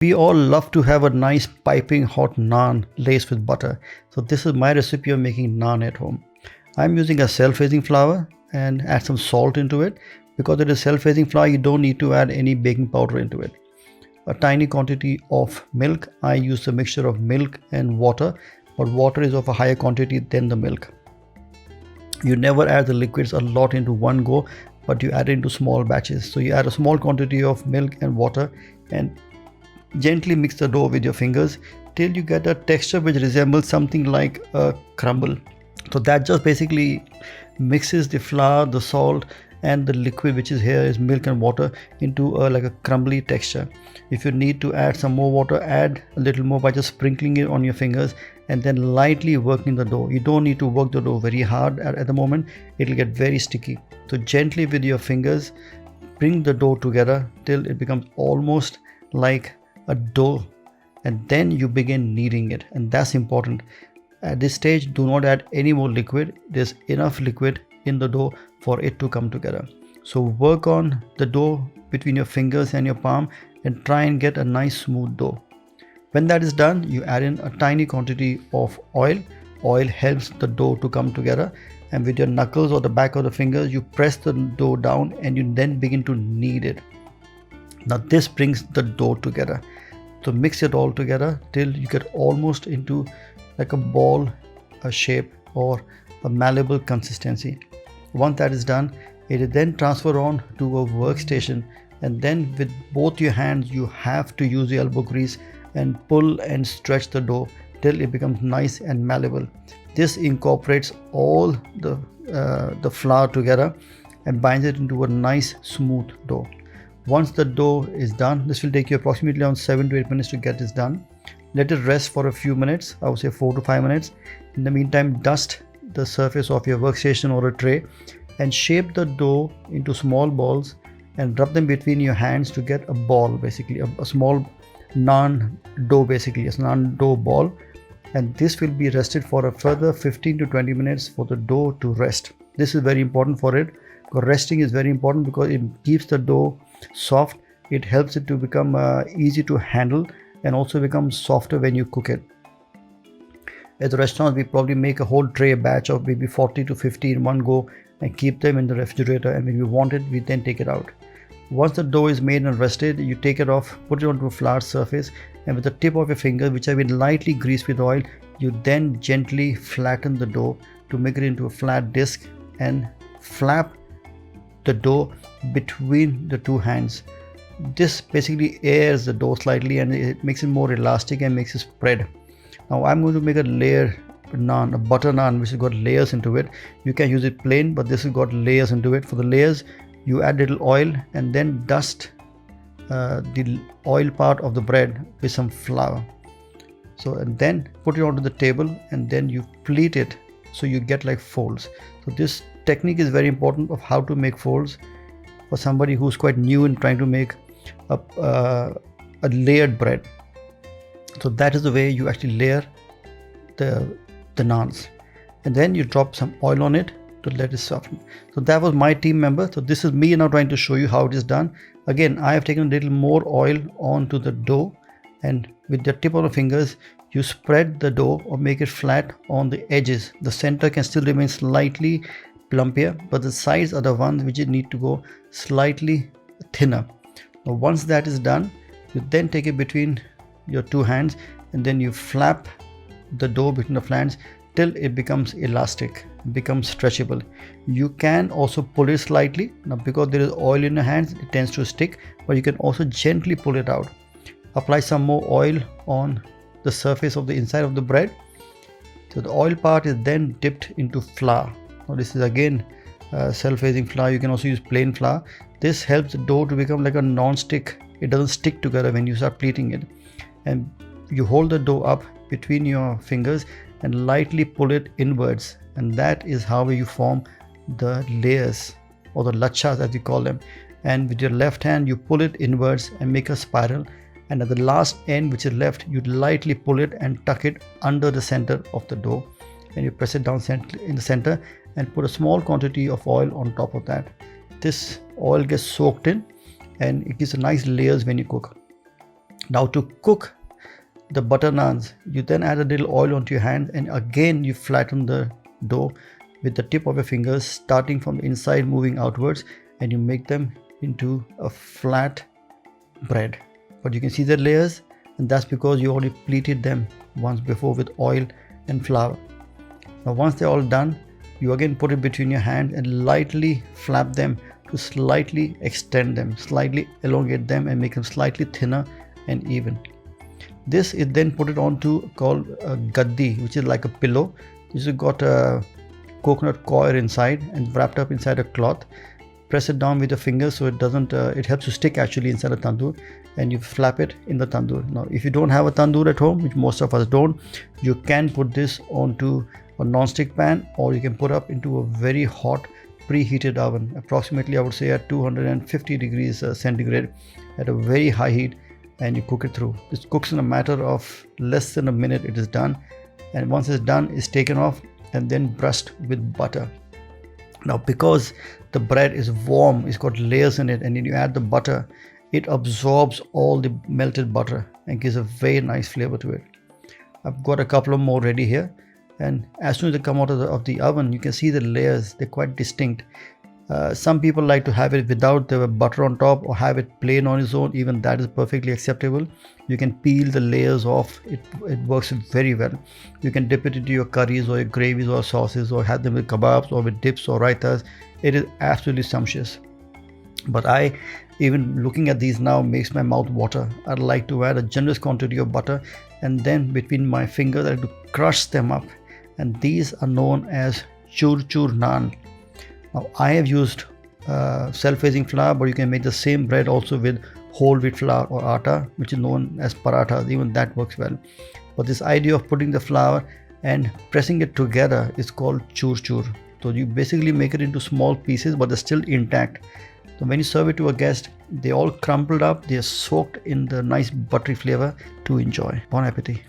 We all love to have a nice piping hot naan laced with butter. So this is my recipe of making naan at home. I'm using a self-raising flour and add some salt into it. Because it is self-raising flour, you don't need to add any baking powder into it. A tiny quantity of milk. I use a mixture of milk and water, but water is of a higher quantity than the milk. You never add the liquids a lot into one go, but you add it into small batches. So you add a small quantity of milk and water and gently mix the dough with your fingers till you get a texture which resembles something like a crumble. So that just basically mixes the flour, the salt, and the liquid, which is here is milk and water, into like a crumbly texture. If you need to add some more water, add a little more by just sprinkling it on your fingers and then lightly working the dough. You don't need to work the dough very hard at the moment, it'll get very sticky. So gently with your fingers bring the dough together till it becomes almost like a dough, and then you begin kneading it, and that's important. At this stage, do not add any more liquid. There's enough liquid in the dough for it to come together. So work on the dough between your fingers and your palm and try and get a nice smooth dough. When that is done, you add in a tiny quantity of oil. Oil helps the dough to come together, and with your knuckles or the back of the fingers you press the dough down and you then begin to knead it. Now this brings the dough together. So mix it all together till you get almost into like a ball, a shape, or a malleable consistency. Once that is done, it is then transferred on to a workstation, and then with both your hands you have to use the elbow grease and pull and stretch the dough till it becomes nice and malleable. This incorporates all the flour together and binds it into a nice smooth dough. Once the dough is done, this will take you approximately around 7 to 8 minutes to get this done. Let it rest for a few minutes, I would say 4 to 5 minutes. In the meantime, dust the surface of your workstation or a tray and shape the dough into small balls and rub them between your hands to get a ball, basically a small naan dough, basically a naan dough ball. And this will be rested for a further 15 to 20 minutes for the dough to rest. This is very important for it, because resting is very important because it keeps the dough soft. It helps it to become easy to handle and also becomes softer when you cook it. At the restaurant, we probably make a whole tray batch of maybe 40 to 50 in one go and keep them in the refrigerator, and when we want it, we then take it out. Once the dough is made and rested, you take it off, put it onto a flat surface, and with the tip of your finger, which have been lightly greased with oil, you then gently flatten the dough to make it into a flat disc and flap the dough between the two hands. This basically airs the dough slightly and it makes it more elastic and makes it spread. Now I'm going to make a layer naan, a butter naan, which has got layers into it. You can use it plain, but this has got layers into it. For the layers, you add little oil and then dust the oil part of the bread with some flour. So and then put it onto the table and then you pleat it so you get like folds. So this technique is very important of how to make folds for somebody who's quite new in trying to make a layered bread. So that is the way you actually layer the naans, and then you drop some oil on it to let it soften. So that was my team member. So this is me now trying to show you how it is done. Again, I have taken a little more oil onto the dough, and with the tip of the fingers you spread the dough or make it flat on the edges. The center can still remain slightly plumpier, but the sides are the ones which need to go slightly thinner. Now once that is done, you then take it between your two hands and then you flap the dough between the flanks till it becomes elastic, becomes stretchable. You can also pull it slightly. Now because there is oil in your hands, it tends to stick, but you can also gently pull it out. Apply some more oil on the surface of the inside of the bread. So the oil part is then dipped into flour. Now this is again self-raising flour. You can also use plain flour. This helps the dough to become like a non-stick. It doesn't stick together when you start pleating it. And you hold the dough up between your fingers and lightly pull it inwards, and that is how you form the layers, or the lachhas as we call them. And with your left hand you pull it inwards and make a spiral, and at the last end, which is left, you lightly pull it and tuck it under the center of the dough, and you press it down in the center and put a small quantity of oil on top of that. This oil gets soaked in and it gives a nice layers when you cook. Now to cook the butter naans, you then add a little oil onto your hand, and again you flatten the dough with the tip of your fingers, starting from the inside moving outwards, and you make them into a flat bread. But you can see the layers, and that's because you already pleated them once before with oil and flour. Now once they're all done, you again put it between your hands and lightly flap them to slightly extend them, slightly elongate them, and make them slightly thinner and even. This is then put it onto called a gaddi, which is like a pillow. This has got a coconut coir inside and wrapped up inside a cloth. Press it down with your fingers so it doesn't, it helps to stick actually inside a tandoor, and you flap it in the tandoor. Now if you don't have a tandoor at home, which most of us don't, you can put this onto a non-stick pan, or you can put up into a very hot preheated oven, approximately I would say at 250 degrees centigrade at a very high heat, and you cook it through. This cooks in a matter of less than a minute. It is done, and once it's done, it's taken off and then brushed with butter. Now because the bread is warm, it's got layers in it, and then you add the butter, it absorbs all the melted butter and gives a very nice flavor to it. I've got a couple of more ready here, and as soon as they come out of the oven, you can see the layers, they're quite distinct. Some people like to have it without the butter on top, or have it plain on its own. Even that is perfectly acceptable. You can peel the layers off. It works very well. You can dip it into your curries or your gravies or sauces, or have them with kebabs or with dips or raitas. It is absolutely sumptuous. But even looking at these now makes my mouth water. I'd like to add a generous quantity of butter, and then between my fingers I like to crush them up, and these are known as chur naan. Now I have used self-raising flour, but you can make the same bread also with whole wheat flour or atta, which is known as parathas. Even that works well. But this idea of putting the flour and pressing it together is called chur. So you basically make it into small pieces, but they're still intact. So when you serve it to a guest, they all crumpled up, they are soaked in the nice buttery flavor to enjoy. Bon appetit.